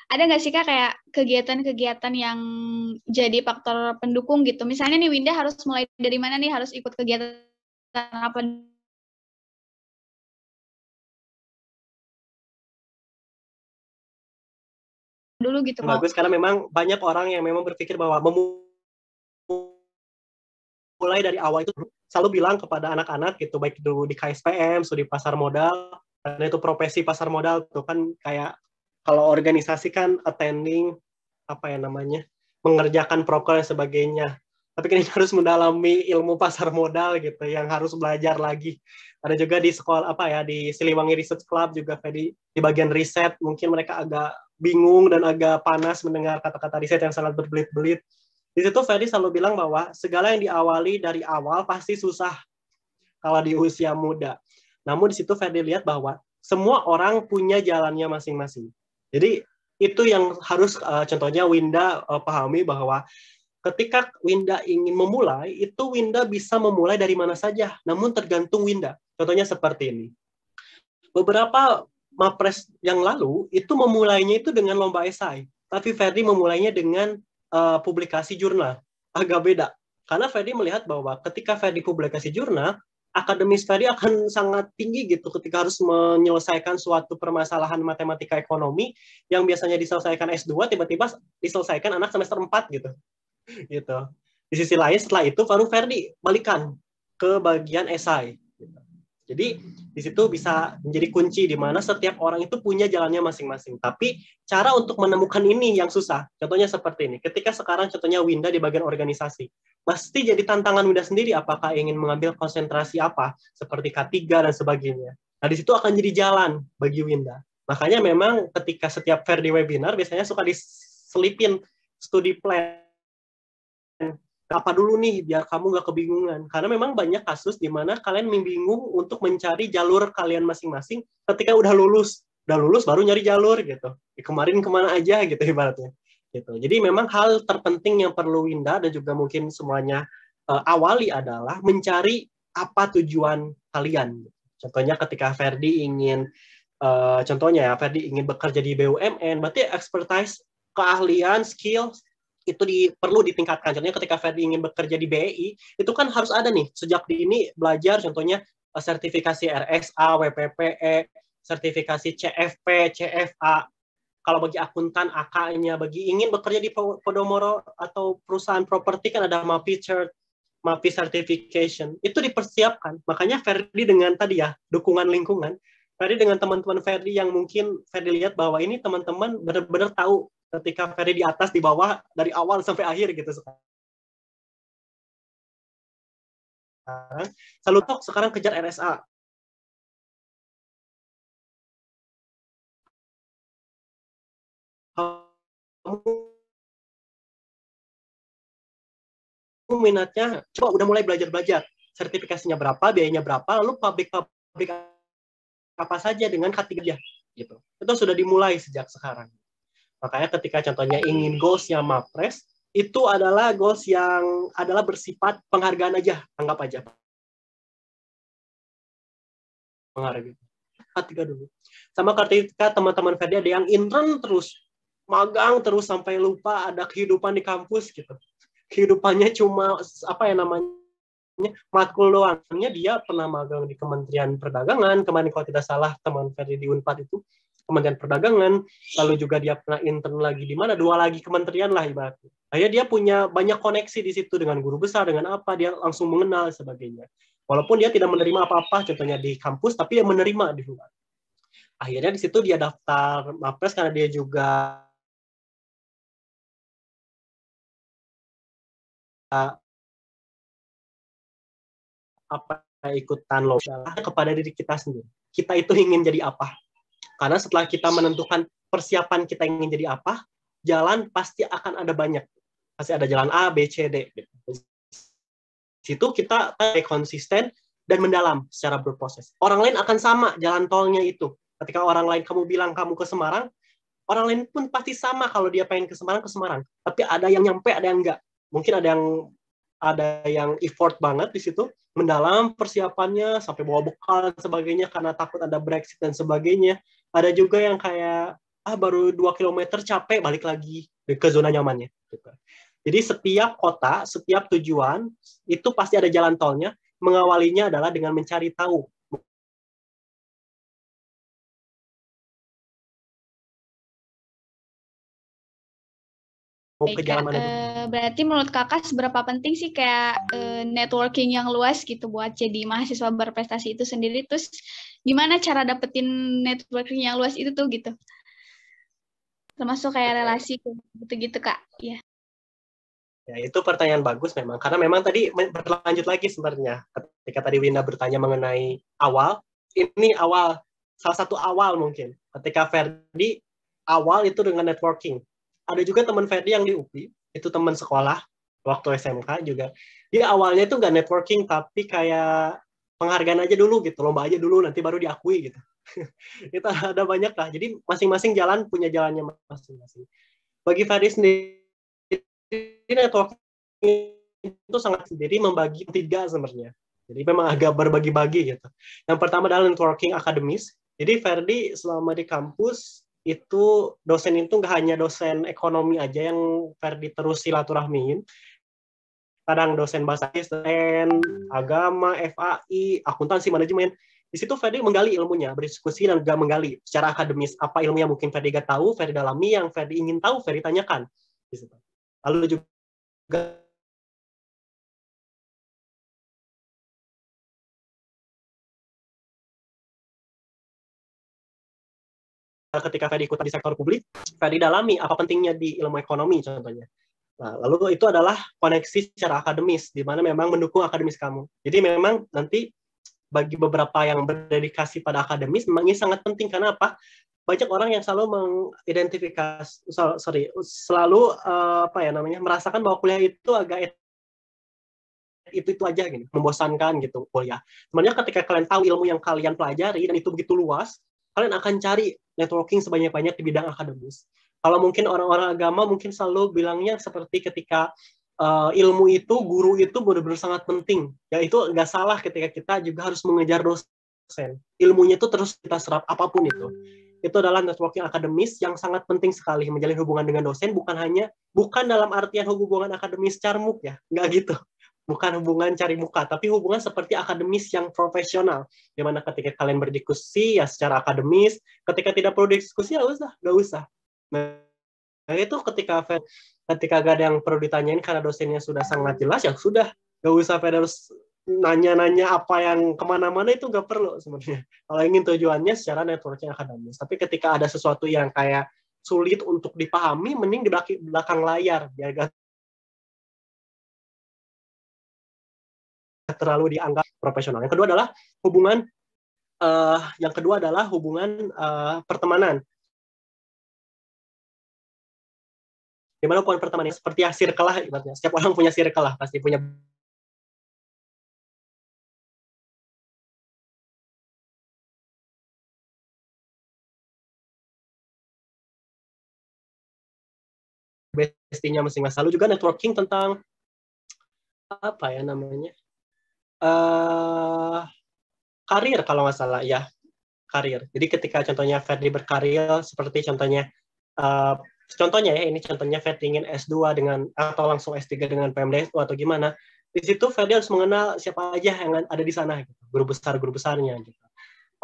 ada nggak sih Kak kayak kegiatan-kegiatan yang jadi faktor pendukung gitu? Misalnya nih Winda harus mulai dari mana nih, harus ikut kegiatan apa dulu gitu?
Bagus, karena memang banyak orang yang memang berpikir bahwa mulai dari awal itu selalu bilang kepada anak-anak gitu, baik itu di KSPM, studi pasar modal, karena itu profesi pasar modal tuh kan kayak kalau organisasi kan attending mengerjakan proker dan sebagainya. Tapi kan harus mendalami ilmu pasar modal gitu, yang harus belajar lagi. Ada juga di sekolah di Siliwangi Research Club juga di bagian riset, mungkin mereka agak bingung dan agak panas mendengar kata-kata riset yang sangat berbelit-belit. Di situ Ferdi selalu bilang bahwa segala yang diawali dari awal pasti susah kalau di usia muda. Namun di situ Ferdi lihat bahwa semua orang punya jalannya masing-masing. Jadi itu yang harus contohnya Winda pahami bahwa ketika Winda ingin memulai, itu Winda bisa memulai dari mana saja, namun tergantung Winda. Contohnya seperti ini. Beberapa Mapres yang lalu itu memulainya itu dengan lomba esai, tapi Ferdi memulainya dengan publikasi jurnal. Agak beda. Karena Ferdi melihat bahwa ketika Ferdi publikasi jurnal, akademis Ferdi akan sangat tinggi gitu ketika harus menyelesaikan suatu permasalahan matematika ekonomi yang biasanya diselesaikan S2, tiba-tiba diselesaikan anak semester 4 gitu. Gitu. Di sisi lain setelah itu baru Ferdi balikan ke bagian esai. Gitu. Jadi di situ bisa menjadi kunci di mana setiap orang itu punya jalannya masing-masing. Tapi cara untuk menemukan ini yang susah. Contohnya seperti ini. Ketika sekarang contohnya Winda di bagian organisasi, pasti jadi tantangan Winda sendiri apakah ingin mengambil konsentrasi apa seperti K3 dan sebagainya. Nah di situ akan jadi jalan bagi Winda. Makanya memang ketika setiap Ferdi webinar biasanya suka diselipin studi plan apa dulu nih biar kamu nggak kebingungan. Karena memang banyak kasus di mana kalian bingung untuk mencari jalur kalian masing-masing ketika udah lulus baru nyari jalur gitu. Kemarin kemana aja gitu ibaratnya. Gitu. Jadi memang hal terpenting yang perlu Winda dan juga mungkin semuanya awali adalah mencari apa tujuan kalian. Contohnya ketika Ferdi ingin contohnya ya, Ferdi ingin bekerja di BUMN, berarti expertise, keahlian, skill itu perlu ditingkatkan. Contohnya ketika Ferdi ingin bekerja di BEI, itu kan harus ada nih, sejak dini belajar, contohnya sertifikasi RSA, WPPE, sertifikasi CFP, CFA. Kalau bagi akuntan, AK-nya, bagi ingin bekerja di Podomoro atau perusahaan properti kan ada MAPI certification, itu dipersiapkan. Makanya Ferdi dengan tadi ya, dukungan lingkungan, Ferdi dengan teman-teman Ferdi yang mungkin Ferdi lihat bahwa ini teman-teman benar-benar tahu ketika Ferdi di atas, di bawah, dari awal sampai akhir gitu. Selalu tok sekarang kejar RSA. Kamu minatnya, coba udah mulai belajar-belajar. Sertifikasinya berapa, biayanya berapa, lalu pabrik-pabrik apa saja dengan K3 gitu. Itu sudah dimulai sejak sekarang. Makanya ketika contohnya ingin goals-nya Mapres, itu adalah goals yang adalah bersifat penghargaan aja, anggap aja. Penghargaan. K3 dulu. Sama ketika teman-teman Ferdi ada yang intern terus, magang terus sampai lupa ada kehidupan di kampus gitu. Kehidupannya cuma apa ya namanya, matkul doangnya. Dia pernah magang di Kementerian Perdagangan, kemarin kalau tidak salah teman Ferdi di Unpad itu Kementerian Perdagangan, lalu juga dia pernah intern lagi di mana, 2 lagi kementerian lah ibaratnya. Akhirnya dia punya banyak koneksi di situ dengan guru besar, dengan apa, dia langsung mengenal sebagainya. Walaupun dia tidak menerima apa-apa, contohnya di kampus, tapi dia menerima di luar. Akhirnya di situ dia daftar Mapres karena dia juga apa ikutan lomba kepada diri kita sendiri. Kita itu ingin jadi apa? Karena setelah kita menentukan persiapan kita ingin jadi apa, jalan pasti akan ada banyak. Pasti ada jalan A, B, C, D. Di situ kita konsisten dan mendalam secara berproses. Orang lain akan sama jalan tolnya itu. Ketika orang lain kamu bilang kamu ke Semarang, orang lain pun pasti sama kalau dia pengen ke Semarang. Tapi ada yang nyampe, ada yang enggak. Mungkin ada yang effort banget di situ, mendalam persiapannya sampai bawa bekal dan sebagainya karena takut ada Brexit dan sebagainya. Ada juga yang kayak baru 2 kilometer capek balik lagi ke zona nyamannya. Gitu. Jadi setiap kota, setiap tujuan itu pasti ada jalan tolnya. Mengawalinya adalah dengan mencari tahu.
Baik, Kak. Berarti menurut Kakak seberapa penting sih kayak networking yang luas gitu buat jadi mahasiswa berprestasi itu sendiri? Terus gimana cara dapetin networking yang luas itu tuh gitu? Termasuk kayak relasi gitu-gitu, Kak. Iya.
Ya, itu pertanyaan bagus memang. Karena memang tadi berlanjut lagi sebenarnya. Ketika tadi Winda bertanya mengenai awal, ini awal, salah satu awal mungkin. Ketika Ferdi, awal itu dengan networking. Ada juga teman Ferdi yang di UPI, itu teman sekolah, waktu SMK juga. Dia awalnya itu nggak networking, tapi kayak penghargaan aja dulu gitu, lomba aja dulu, nanti baru diakui gitu. Itu ada banyak lah. Jadi masing-masing jalan punya jalannya masing-masing. Bagi Ferdi sendiri, networking itu sangat sendiri membagi 3 sebenarnya. Jadi memang agak berbagi-bagi gitu. Yang pertama adalah networking akademis. Jadi Ferdi selama di kampus itu dosen itu nggak hanya dosen ekonomi aja yang Ferdi terus silaturahmiin. Kadang dosen bahasa dosen agama, FAI, akuntansi, manajemen. Di situ Ferdi menggali ilmunya, berdiskusi dan juga menggali secara akademis apa ilmu yang mungkin Ferdi nggak tahu, Ferdi dalami, yang Ferdi ingin tahu, Ferdi tanyakan. Di situ. Lalu juga ketika Ferdi ikut di sektor publik, Ferdi dalami apa pentingnya di ilmu ekonomi contohnya. Nah, lalu itu adalah koneksi secara akademis, di mana memang mendukung akademis kamu. Jadi memang nanti bagi beberapa yang berdedikasi pada akademis, memang ini sangat penting. Karena apa? Banyak orang yang selalu mengidentifikasi, selalu merasakan bahwa kuliah itu agak itu aja gitu, membosankan gitu kuliah. Sebenarnya ketika kalian tahu ilmu yang kalian pelajari dan itu begitu luas, kalian akan cari networking sebanyak-banyak di bidang akademis. Kalau mungkin orang-orang agama mungkin selalu bilangnya seperti ketika ilmu itu, guru itu benar-benar sangat penting. Ya itu nggak salah ketika kita juga harus mengejar dosen. Ilmunya itu terus kita serap apapun itu. Itu adalah networking akademis yang sangat penting sekali. Menjalin hubungan dengan dosen bukan dalam artian hubungan akademis carmuk ya, nggak gitu. Bukan hubungan cari muka, tapi hubungan seperti akademis yang profesional. Di mana ketika kalian berdiskusi ya secara akademis, ketika tidak perlu diskusi ya nggak usah. Nah itu ketika gak ada yang perlu ditanyain karena dosennya sudah sangat jelas, ya sudah, gak usah harus nanya-nanya apa yang kemana-mana, itu gak perlu sebenarnya. Kalau ingin tujuannya secara networking akademis. Tapi ketika ada sesuatu yang kayak sulit untuk dipahami, mending di belakang layar, biar gak terlalu dianggap profesional. Yang kedua adalah hubungan pertemanan. Gimana hubungan pertemanan? Seperti circle lah, ibaratnya. Setiap orang punya circle lah, pasti punya bestinya masing-masing. Lalu juga networking tentang apa ya namanya? Karir kalau nggak salah ya, karir. Jadi ketika contohnya Ferdi berkarir seperti contohnya ya, ini contohnya Ferdi ingin S2 atau langsung S3 dengan PMDSU atau gimana, di situ Ferdi harus mengenal siapa aja yang ada di sana gitu, guru besarnya gitu.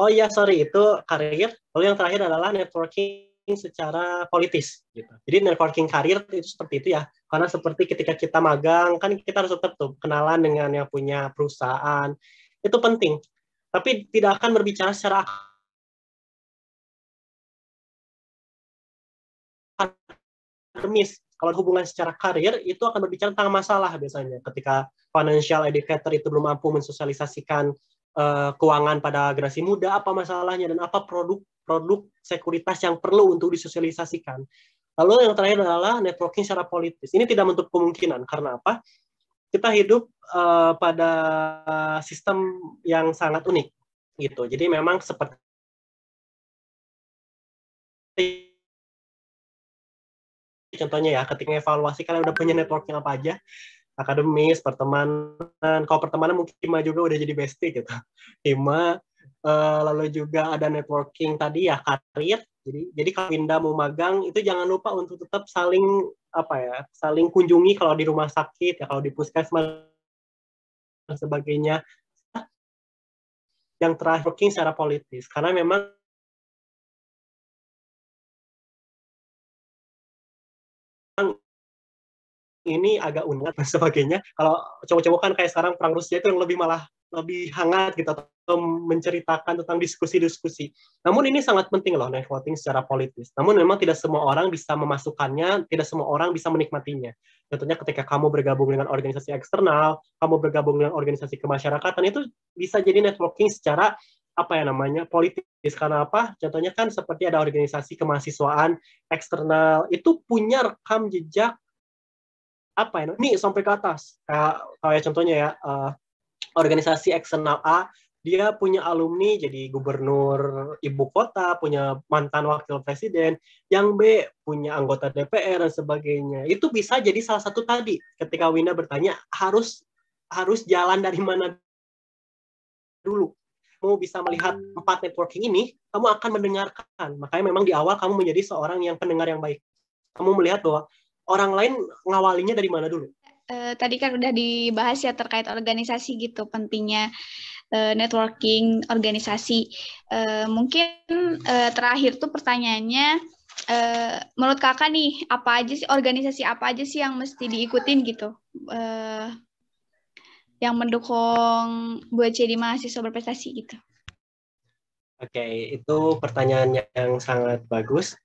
Oh iya, sorry, itu karir. Lalu yang terakhir adalah networking secara politis gitu. Jadi networking karir itu seperti itu ya, karena seperti ketika kita magang kan kita harus tetap tuh kenalan dengan yang punya perusahaan, itu penting. Tapi tidak akan berbicara secara akademis. Kalau hubungan secara karir itu akan berbicara tentang masalah biasanya. Ketika financial educator itu belum mampu mensosialisasikan keuangan pada generasi muda, apa masalahnya dan apa produk sekuritas yang perlu untuk disosialisasikan. Lalu yang terakhir adalah networking secara politis. Ini tidak menutup kemungkinan. Karena apa? Kita hidup pada sistem yang sangat unik gitu. Jadi memang seperti contohnya ya, ketika evaluasi kalian udah punya networking apa aja, akademis, pertemanan. Kalau pertemanan mungkin Hima juga udah jadi bestie gitu. Hima, lalu juga ada networking tadi ya, karir. Jadi kalau Winda mau magang itu jangan lupa untuk tetap saling kunjungi kalau di rumah sakit ya, kalau di puskesmas dan sebagainya. Yang terakhir networking secara politis, karena memang ini agak unik dan sebagainya. Kalau cowok-cowok kan kayak sekarang perang Rusia itu yang lebih hangat gitu, atau menceritakan tentang diskusi-diskusi. Namun ini sangat penting loh, networking secara politis. Namun memang tidak semua orang bisa memasukkannya, tidak semua orang bisa menikmatinya. Contohnya ketika kamu bergabung dengan organisasi eksternal, kamu bergabung dengan organisasi kemasyarakatan, itu bisa jadi networking secara politis. Karena apa? Contohnya kan seperti ada organisasi kemahasiswaan eksternal, itu punya rekam jejak ini sampai ke atas. Kayak contohnya ya, organisasi eksternal A, dia punya alumni jadi gubernur ibu kota, punya mantan wakil presiden, yang B punya anggota DPR dan sebagainya. Itu bisa jadi salah satu tadi. Ketika Winda bertanya, harus jalan dari mana dulu. Kamu bisa melihat 4 networking ini, kamu akan mendengarkan. Makanya memang di awal kamu menjadi seorang yang pendengar yang baik. Kamu melihat bahwa orang lain ngawalinya dari mana dulu.
Tadi kan udah dibahas ya terkait organisasi gitu, pentingnya networking organisasi. Mungkin terakhir tuh pertanyaannya, menurut kakak nih, organisasi apa aja sih yang mesti diikutin gitu, yang mendukung buat jadi mahasiswa berprestasi gitu?
Oke, itu pertanyaan yang sangat bagus.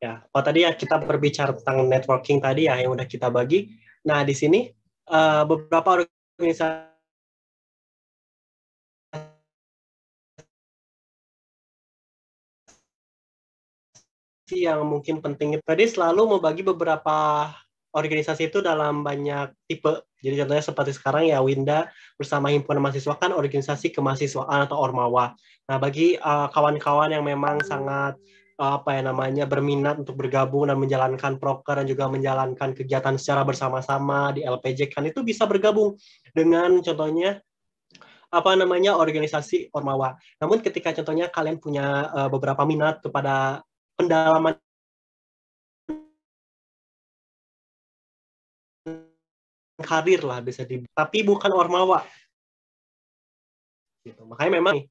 Ya, tadi ya kita berbicara tentang networking tadi ya yang udah kita bagi. Nah, di sini beberapa organisasi yang mungkin penting. Tadi selalu membagi beberapa organisasi itu dalam banyak tipe Jadi contohnya seperti sekarang ya Winda bersama himpunan mahasiswa kan organisasi kemahasiswaan atau Ormawa. Nah, bagi kawan-kawan yang memang sangat apa ya namanya berminat untuk bergabung dan menjalankan proker dan juga menjalankan kegiatan secara bersama-sama di LPJ kan itu bisa bergabung dengan contohnya apa namanya organisasi Ormawa. Namun ketika contohnya kalian punya beberapa minat kepada pendalaman karir lah bisa di, tapi bukan Ormawa gitu. Makanya memang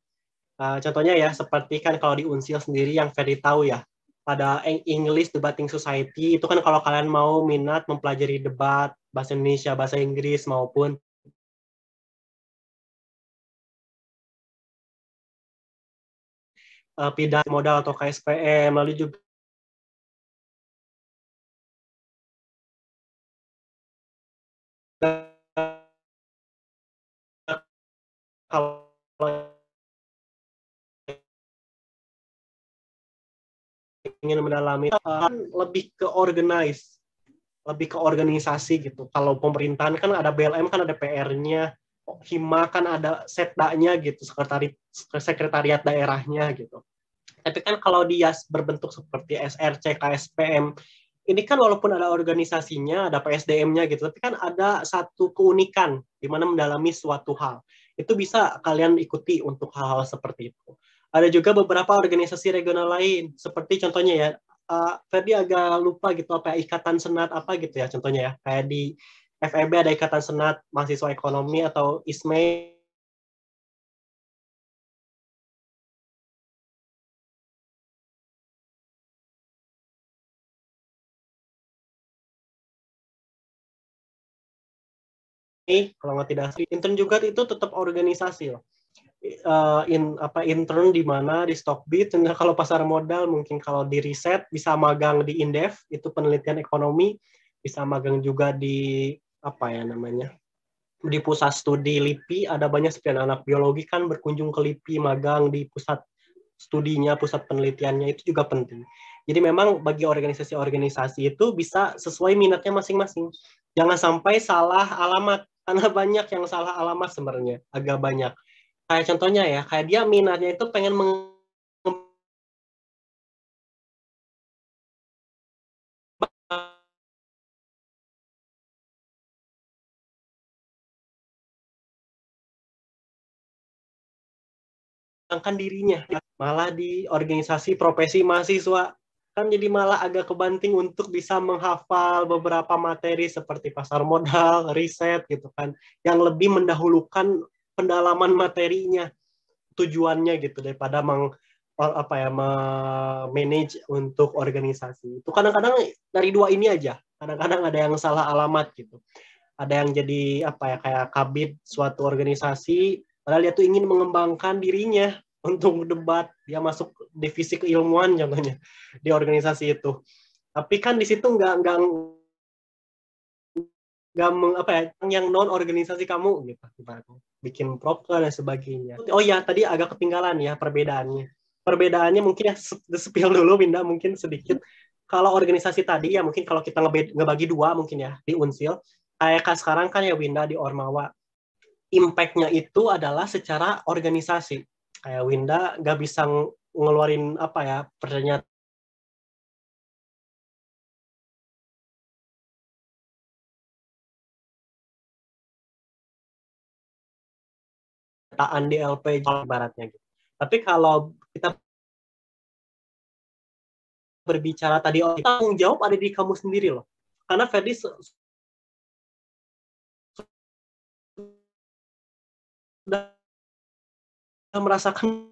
contohnya ya seperti kan kalau di Unsil sendiri yang Ferdi tahu ya, pada English Debating Society itu kan kalau kalian mau minat mempelajari debat bahasa Indonesia, bahasa Inggris maupun pidato modal atau KSPM, lalu juga kalau ingin mendalami lebih ke organize, lebih ke organisasi gitu. Kalau pemerintahan kan ada BLM kan ada PR-nya, Hima kan ada setdanya gitu, sekretariat daerahnya gitu. Tapi kan kalau dia berbentuk seperti SRC, KSPM, ini kan walaupun ada organisasinya, ada PSDM-nya gitu, tapi kan ada satu keunikan di mana mendalami suatu hal. Itu bisa kalian ikuti untuk hal-hal seperti itu. Ada juga beberapa organisasi regional lain, seperti contohnya ya, Ferdi agak lupa gitu apa ya, Ikatan Senat apa gitu ya contohnya ya, kayak di FEB ada Ikatan Senat Mahasiswa Ekonomi atau ISME kalau nggak tidak intern juga itu tetap organisasi loh. Intern di mana di Stockbit, kalau pasar modal mungkin kalau di riset bisa magang di Indef itu penelitian ekonomi, bisa magang juga di apa ya namanya di pusat studi LIPI, ada banyak sekian anak biologi kan berkunjung ke LIPI, magang di pusat studinya, pusat penelitiannya, itu juga penting. Jadi memang bagi organisasi-organisasi itu bisa sesuai minatnya masing-masing. Jangan sampai salah alamat, karena banyak yang salah alamat sebenarnya, agak banyak. Kayak contohnya ya, kayak dia minatnya itu pengen mengembangkan dirinya, malah di organisasi profesi mahasiswa kan jadi malah agak kebanting untuk bisa menghafal beberapa materi seperti pasar modal, riset gitu kan, yang lebih mendahulukan pendalaman materinya, tujuannya gitu daripada apa ya manage untuk organisasi. Itu kadang-kadang dari dua ini aja. Kadang-kadang ada yang salah alamat gitu. Ada yang jadi apa ya kayak kabid suatu organisasi, padahal dia tuh ingin mengembangkan dirinya untuk debat, dia masuk divisi keilmuan contohnya di organisasi itu. Tapi kan di situ nggak apa ya yang non organisasi kamu gitu, bikin proker dan sebagainya. Oh ya tadi agak ketinggalan ya perbedaannya mungkin ya spill dulu Winda mungkin sedikit. Kalau organisasi tadi ya mungkin kalau kita ngebagi dua mungkin ya di Unsil, kayak sekarang kan ya Winda di Ormawa, impact-nya itu adalah secara organisasi. Kayak Winda nggak bisa ngeluarin apa ya pernyataan di LP baratnya gitu. Tapi kalau kita berbicara tadi, tanggung jawab ada di kamu sendiri loh. Karena Ferdi sudah merasakan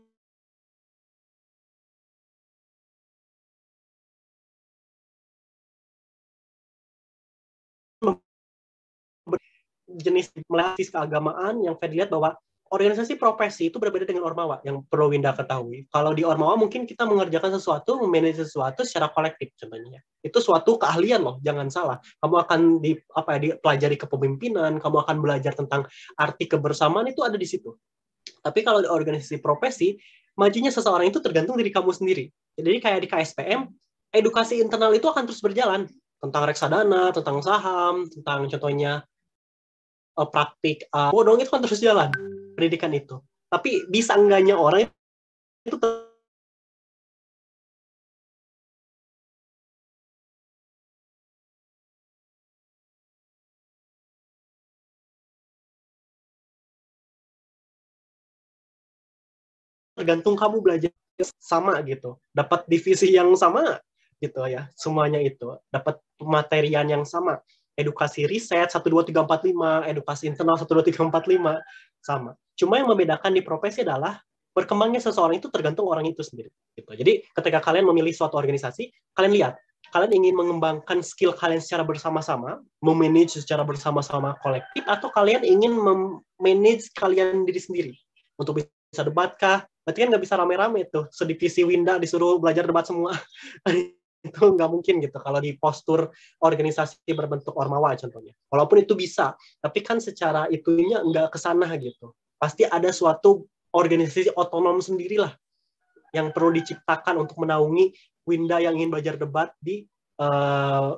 jenis melihat keagamaan yang Ferdi lihat bahwa organisasi profesi itu berbeda dengan Ormawa yang perlu Winda ketahui. Kalau di Ormawa mungkin kita mengerjakan sesuatu, memanage sesuatu secara kolektif contohnya. Itu suatu keahlian loh, jangan salah. Kamu akan dipelajari kepemimpinan, kamu akan belajar tentang arti kebersamaan itu ada di situ. Tapi kalau di organisasi profesi, majunya seseorang itu tergantung dari kamu sendiri. Jadi kayak di KSPM, edukasi internal itu akan terus berjalan tentang reksadana, tentang saham, tentang contohnya praktik, bodong itu kan terus jalan pendidikan itu. Tapi bisa enggaknya orang itu tergantung kamu belajar sama gitu, dapat divisi yang sama gitu ya, semuanya itu dapat materian yang sama, edukasi riset 1 2 3 4 5, edukasi internal 1 2 3 4 5 sama. Cuma yang membedakan di profesi adalah berkembangnya seseorang itu tergantung orang itu sendiri gitu. Jadi ketika kalian memilih suatu organisasi, kalian lihat kalian ingin mengembangkan skill kalian secara bersama-sama, memanage secara bersama-sama kolektif, atau kalian ingin memanage kalian diri sendiri untuk bisa debat kah? Berarti kan nggak bisa rame-rame tuh, sedivisi Winda disuruh belajar debat semua. Itu nggak mungkin gitu kalau di postur organisasi berbentuk ormawa contohnya. Walaupun itu bisa, tapi kan secara itunya nggak ke sana gitu. Pasti ada suatu organisasi otonom sendirilah yang perlu diciptakan untuk menaungi Winda yang ingin belajar debat di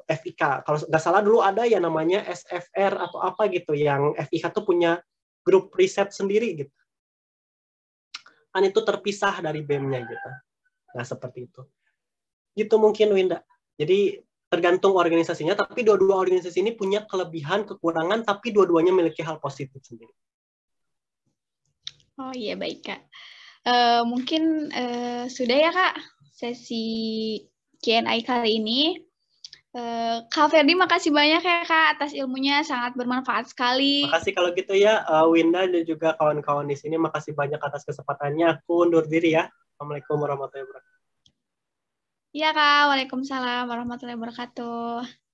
FIK. Kalau nggak salah dulu ada ya namanya SFR atau apa gitu, yang FIK tuh punya grup riset sendiri gitu. Kan itu terpisah dari BEM-nya gitu. Nah, seperti itu. Gitu mungkin, Winda. Jadi, tergantung organisasinya, tapi dua-dua organisasi ini punya kelebihan, kekurangan, tapi dua-duanya memiliki hal positif sendiri.
Oh iya, baik, Kak. Mungkin sudah ya, Kak, sesi Q&A kali ini. Kak Ferdi, makasih banyak ya, Kak, atas ilmunya, sangat bermanfaat sekali.
Makasih kalau gitu ya, Winda dan juga kawan-kawan di sini. Makasih banyak atas kesempatannya. Aku undur diri ya. Assalamualaikum warahmatullahi wabarakatuh.
Iya, Kak. Waalaikumsalam warahmatullahi wabarakatuh.